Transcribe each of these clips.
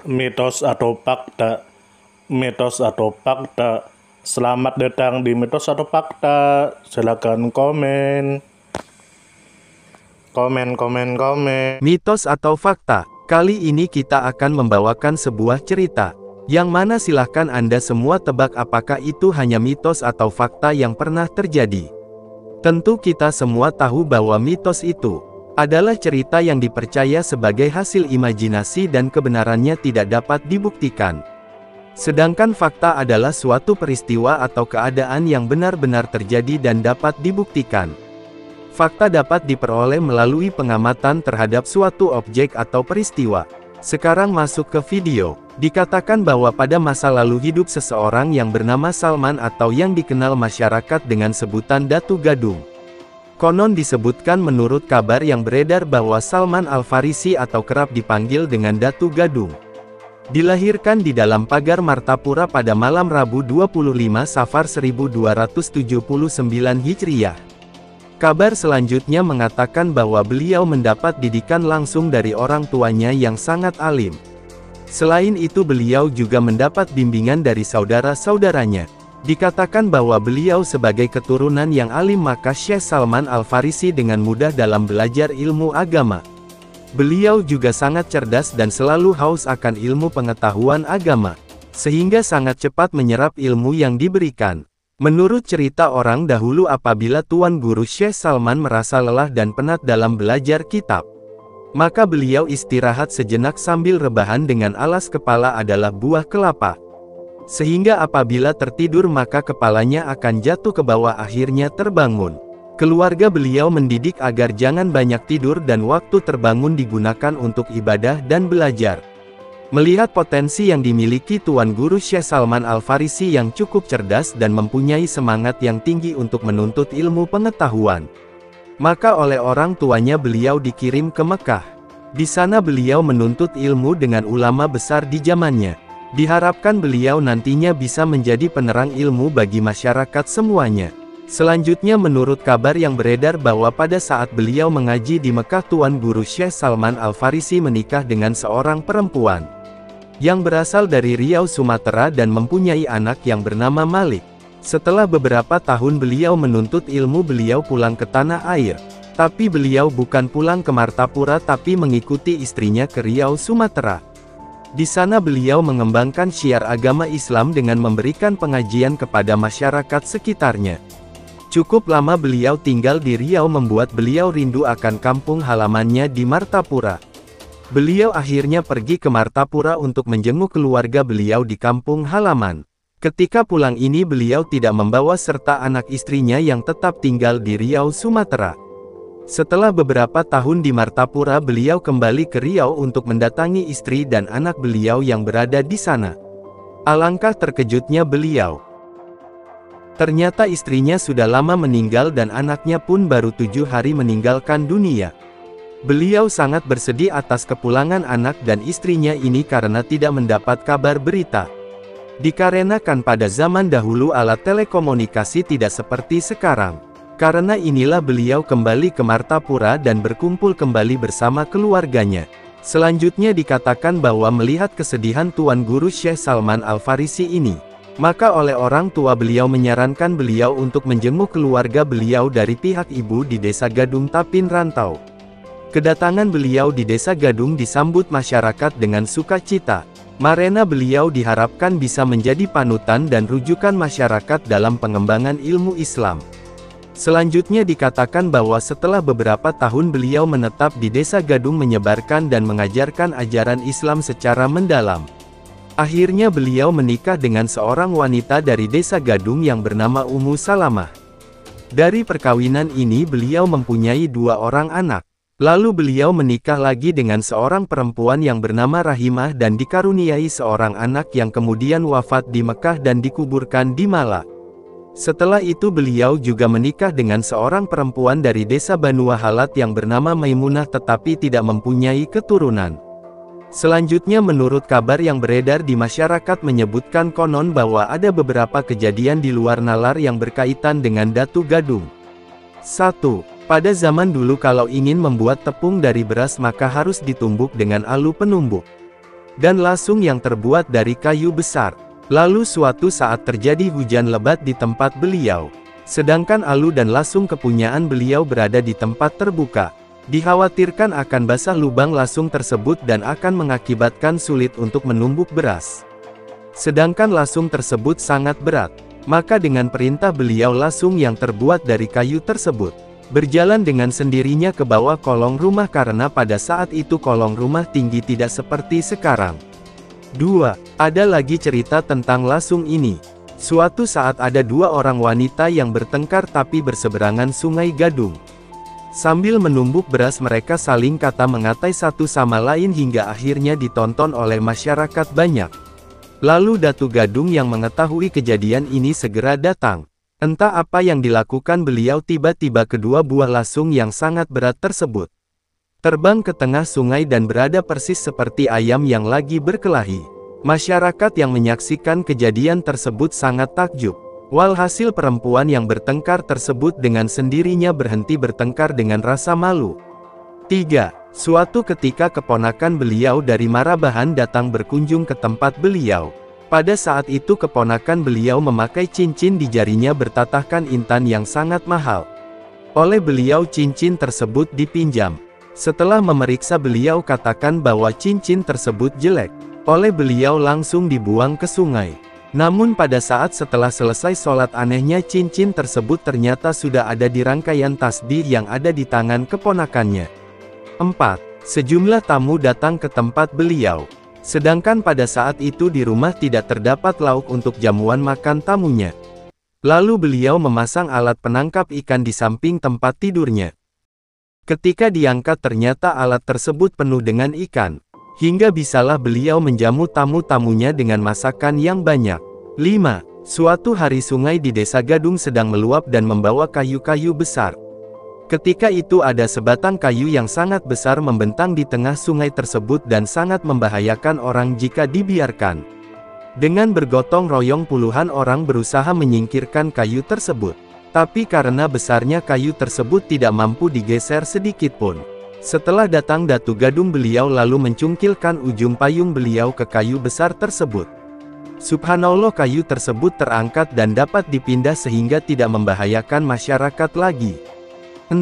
Mitos atau fakta? Mitos atau fakta? Selamat datang di Mitos atau Fakta. Silakan komen. Komen. Mitos atau fakta? Kali ini kita akan membawakan sebuah cerita, yang mana silahkan Anda semua tebak apakah itu hanya mitos atau fakta yang pernah terjadi. Tentu kita semua tahu bahwa mitos itu adalah cerita yang dipercaya sebagai hasil imajinasi dan kebenarannya tidak dapat dibuktikan. Sedangkan fakta adalah suatu peristiwa atau keadaan yang benar-benar terjadi dan dapat dibuktikan. Fakta dapat diperoleh melalui pengamatan terhadap suatu objek atau peristiwa. Sekarang masuk ke video. Dikatakan bahwa pada masa lalu hidup seseorang yang bernama Salman atau yang dikenal masyarakat dengan sebutan Datu Gadung. Konon disebutkan menurut kabar yang beredar bahwa Salman Al-Farisi atau kerap dipanggil dengan Datu Gadung, dilahirkan di dalam pagar Martapura pada malam Rabu 25 Safar 1279 Hijriah. Kabar selanjutnya mengatakan bahwa beliau mendapat didikan langsung dari orang tuanya yang sangat alim. Selain itu beliau juga mendapat bimbingan dari saudara-saudaranya. Dikatakan bahwa beliau sebagai keturunan yang alim, maka Syekh Salman Al-Farisi dengan mudah dalam belajar ilmu agama. Beliau juga sangat cerdas dan selalu haus akan ilmu pengetahuan agama, sehingga sangat cepat menyerap ilmu yang diberikan. Menurut cerita orang dahulu, apabila Tuan Guru Syekh Salman merasa lelah dan penat dalam belajar kitab, maka beliau istirahat sejenak sambil rebahan dengan alas kepala adalah buah kelapa. Sehingga apabila tertidur maka kepalanya akan jatuh ke bawah, akhirnya terbangun. Keluarga beliau mendidik agar jangan banyak tidur dan waktu terbangun digunakan untuk ibadah dan belajar. Melihat potensi yang dimiliki Tuan Guru Syekh Salman Al-Farisi yang cukup cerdas dan mempunyai semangat yang tinggi untuk menuntut ilmu pengetahuan, maka oleh orang tuanya beliau dikirim ke Mekah. Di sana beliau menuntut ilmu dengan ulama besar di zamannya. Diharapkan beliau nantinya bisa menjadi penerang ilmu bagi masyarakat semuanya. Selanjutnya menurut kabar yang beredar bahwa pada saat beliau mengaji di Mekah, Tuan Guru Syekh Salman Al-Farisi menikah dengan seorang perempuan yang berasal dari Riau, Sumatera dan mempunyai anak yang bernama Malik. Setelah beberapa tahun beliau menuntut ilmu, beliau pulang ke tanah air. Tapi beliau bukan pulang ke Martapura tapi mengikuti istrinya ke Riau, Sumatera. Di sana beliau mengembangkan syiar agama Islam dengan memberikan pengajian kepada masyarakat sekitarnya. Cukup lama beliau tinggal di Riau membuat beliau rindu akan kampung halamannya di Martapura. Beliau akhirnya pergi ke Martapura untuk menjenguk keluarga beliau di kampung halaman. Ketika pulang ini beliau tidak membawa serta anak istrinya yang tetap tinggal di Riau, Sumatera. Setelah beberapa tahun di Martapura beliau kembali ke Riau untuk mendatangi istri dan anak beliau yang berada di sana. Alangkah terkejutnya beliau. Ternyata istrinya sudah lama meninggal dan anaknya pun baru 7 hari meninggalkan dunia. Beliau sangat bersedih atas kepulangan anak dan istrinya ini karena tidak mendapat kabar berita. Dikarenakan pada zaman dahulu alat telekomunikasi tidak seperti sekarang. Karena inilah beliau kembali ke Martapura dan berkumpul kembali bersama keluarganya. Selanjutnya dikatakan bahwa melihat kesedihan Tuan Guru Syekh Salman Al-Farisi ini, maka oleh orang tua beliau menyarankan beliau untuk menjenguk keluarga beliau dari pihak ibu di Desa Gadung Tapin Rantau. Kedatangan beliau di Desa Gadung disambut masyarakat dengan sukacita. Marena beliau diharapkan bisa menjadi panutan dan rujukan masyarakat dalam pengembangan ilmu Islam. Selanjutnya dikatakan bahwa setelah beberapa tahun beliau menetap di Desa Gadung menyebarkan dan mengajarkan ajaran Islam secara mendalam. Akhirnya beliau menikah dengan seorang wanita dari Desa Gadung yang bernama Ummu Salamah. Dari perkawinan ini beliau mempunyai 2 orang anak. Lalu beliau menikah lagi dengan seorang perempuan yang bernama Rahimah dan dikaruniai seorang anak yang kemudian wafat di Mekah dan dikuburkan di Malah. Setelah itu beliau juga menikah dengan seorang perempuan dari Desa Banu Wahalat yang bernama Maimunah tetapi tidak mempunyai keturunan. Selanjutnya menurut kabar yang beredar di masyarakat menyebutkan konon bahwa ada beberapa kejadian di luar nalar yang berkaitan dengan Datu Gadung. 1. Pada zaman dulu kalau ingin membuat tepung dari beras maka harus ditumbuk dengan alu penumbuk. dan lasung yang terbuat dari kayu besar. Lalu suatu saat terjadi hujan lebat di tempat beliau. Sedangkan alu dan lasung kepunyaan beliau berada di tempat terbuka. Dikhawatirkan akan basah lubang lasung tersebut dan akan mengakibatkan sulit untuk menumbuk beras. Sedangkan lasung tersebut sangat berat. Maka dengan perintah beliau lasung yang terbuat dari kayu tersebut berjalan dengan sendirinya ke bawah kolong rumah karena pada saat itu kolong rumah tinggi tidak seperti sekarang. 2. Ada lagi cerita tentang lasung ini. Suatu saat ada dua orang wanita yang bertengkar tapi berseberangan Sungai Gadung. Sambil menumbuk beras mereka saling kata-mengatai satu sama lain hingga akhirnya ditonton oleh masyarakat banyak. Lalu Datu Gadung yang mengetahui kejadian ini segera datang. Entah apa yang dilakukan beliau, tiba-tiba kedua buah lasung yang sangat berat tersebut terbang ke tengah sungai dan berada persis seperti ayam yang lagi berkelahi. Masyarakat yang menyaksikan kejadian tersebut sangat takjub. Walhasil perempuan yang bertengkar tersebut dengan sendirinya berhenti bertengkar dengan rasa malu. 3. Suatu ketika keponakan beliau dari Marabahan datang berkunjung ke tempat beliau. Pada saat itu keponakan beliau memakai cincin di jarinya bertatahkan intan yang sangat mahal. Oleh beliau cincin tersebut dipinjam. Setelah memeriksa beliau katakan bahwa cincin tersebut jelek. Oleh beliau langsung dibuang ke sungai. Namun pada saat setelah selesai sholat anehnya cincin tersebut ternyata sudah ada di rangkaian tasbih yang ada di tangan keponakannya. 4. Sejumlah tamu datang ke tempat beliau. Sedangkan pada saat itu di rumah tidak terdapat lauk untuk jamuan makan tamunya. Lalu beliau memasang alat penangkap ikan di samping tempat tidurnya. Ketika diangkat ternyata alat tersebut penuh dengan ikan. Hingga bisalah beliau menjamu tamu-tamunya dengan masakan yang banyak. 5. Suatu hari sungai di desa Gadung sedang meluap dan membawa kayu-kayu besar. Ketika itu ada sebatang kayu yang sangat besar membentang di tengah sungai tersebut dan sangat membahayakan orang jika dibiarkan. Dengan bergotong royong puluhan orang berusaha menyingkirkan kayu tersebut. Tapi karena besarnya kayu tersebut tidak mampu digeser sedikitpun. Setelah datang Datu Gadung beliau lalu mencungkilkan ujung payung beliau ke kayu besar tersebut. Subhanallah kayu tersebut terangkat dan dapat dipindah sehingga tidak membahayakan masyarakat lagi. 6.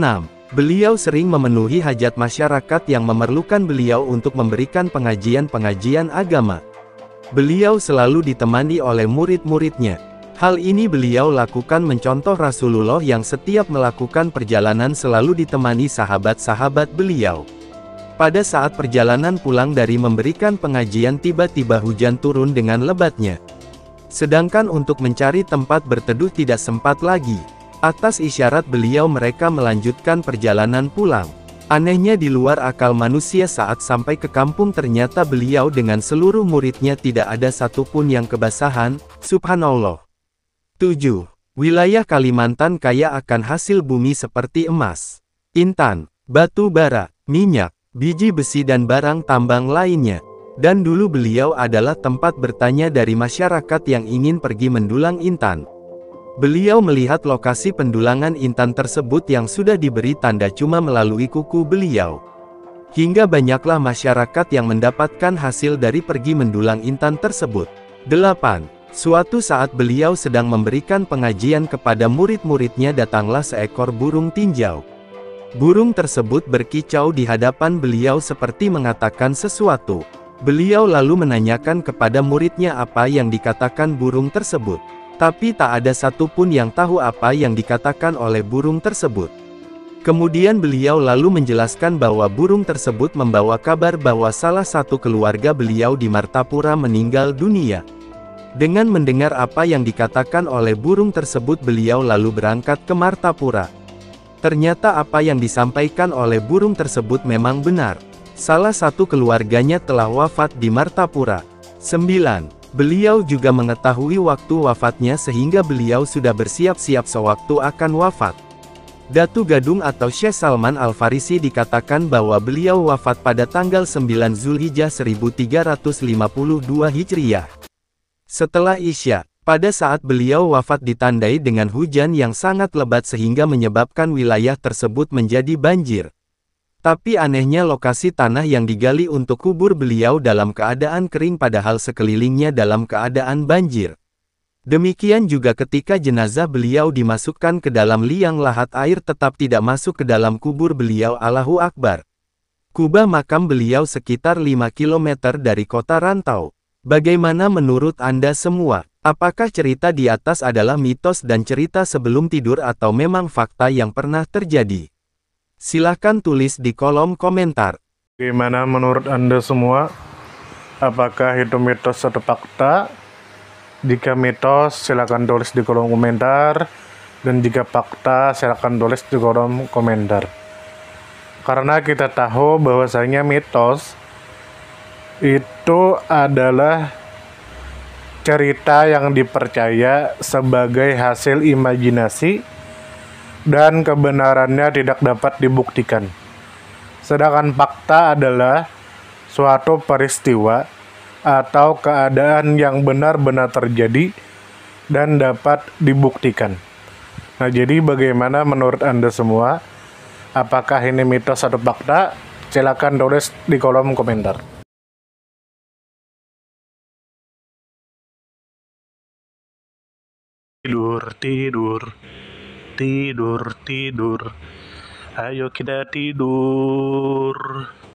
Beliau sering memenuhi hajat masyarakat yang memerlukan beliau untuk memberikan pengajian-pengajian agama. Beliau selalu ditemani oleh murid-muridnya. Hal ini beliau lakukan mencontoh Rasulullah yang setiap melakukan perjalanan selalu ditemani sahabat-sahabat beliau. Pada saat perjalanan pulang dari memberikan pengajian tiba-tiba hujan turun dengan lebatnya. Sedangkan untuk mencari tempat berteduh tidak sempat lagi. Atas isyarat beliau mereka melanjutkan perjalanan pulang. Anehnya di luar akal manusia saat sampai ke kampung ternyata beliau dengan seluruh muridnya tidak ada satupun yang kebasahan, subhanallah. 7. Wilayah Kalimantan kaya akan hasil bumi seperti emas, intan, batu bara, minyak, biji besi dan barang tambang lainnya. Dan dulu beliau adalah tempat bertanya dari masyarakat yang ingin pergi mendulang intan. Beliau melihat lokasi pendulangan intan tersebut yang sudah diberi tanda cuma melalui kuku beliau. Hingga banyaklah masyarakat yang mendapatkan hasil dari pergi mendulang intan tersebut. 8. Suatu saat beliau sedang memberikan pengajian kepada murid-muridnya datanglah seekor burung tinjau. Burung tersebut berkicau di hadapan beliau seperti mengatakan sesuatu. Beliau lalu menanyakan kepada muridnya apa yang dikatakan burung tersebut. Tapi tak ada satupun yang tahu apa yang dikatakan oleh burung tersebut. Kemudian beliau lalu menjelaskan bahwa burung tersebut membawa kabar bahwa salah satu keluarga beliau di Martapura meninggal dunia. Dengan mendengar apa yang dikatakan oleh burung tersebut beliau lalu berangkat ke Martapura. Ternyata apa yang disampaikan oleh burung tersebut memang benar. Salah satu keluarganya telah wafat di Martapura. 9. Beliau juga mengetahui waktu wafatnya sehingga beliau sudah bersiap-siap sewaktu akan wafat. Datu Gadung atau Syekh Salman Al-Farisi dikatakan bahwa beliau wafat pada tanggal 9 Zulhijjah 1352 Hijriah. Setelah Isya, pada saat beliau wafat ditandai dengan hujan yang sangat lebat sehingga menyebabkan wilayah tersebut menjadi banjir. Tapi anehnya lokasi tanah yang digali untuk kubur beliau dalam keadaan kering padahal sekelilingnya dalam keadaan banjir. Demikian juga ketika jenazah beliau dimasukkan ke dalam liang lahat air tetap tidak masuk ke dalam kubur beliau. Allahu Akbar. Kubah makam beliau sekitar 5 km dari kota Rantau. Bagaimana menurut Anda semua? Apakah cerita di atas adalah mitos dan cerita sebelum tidur atau memang fakta yang pernah terjadi? Silahkan tulis di kolom komentar. Gimana menurut Anda semua? Apakah itu mitos atau fakta? Jika mitos, silakan tulis di kolom komentar. Dan jika fakta, silakan tulis di kolom komentar. Karena kita tahu bahwasanya mitos itu adalah cerita yang dipercaya sebagai hasil imajinasi dan kebenarannya tidak dapat dibuktikan. Sedangkan fakta adalah suatu peristiwa atau keadaan yang benar-benar terjadi dan dapat dibuktikan. Nah, jadi bagaimana menurut Anda semua? Apakah ini mitos atau fakta? Silakan tulis di kolom komentar. Tidur, tidur, tidur, tidur. Ayo kita tidur.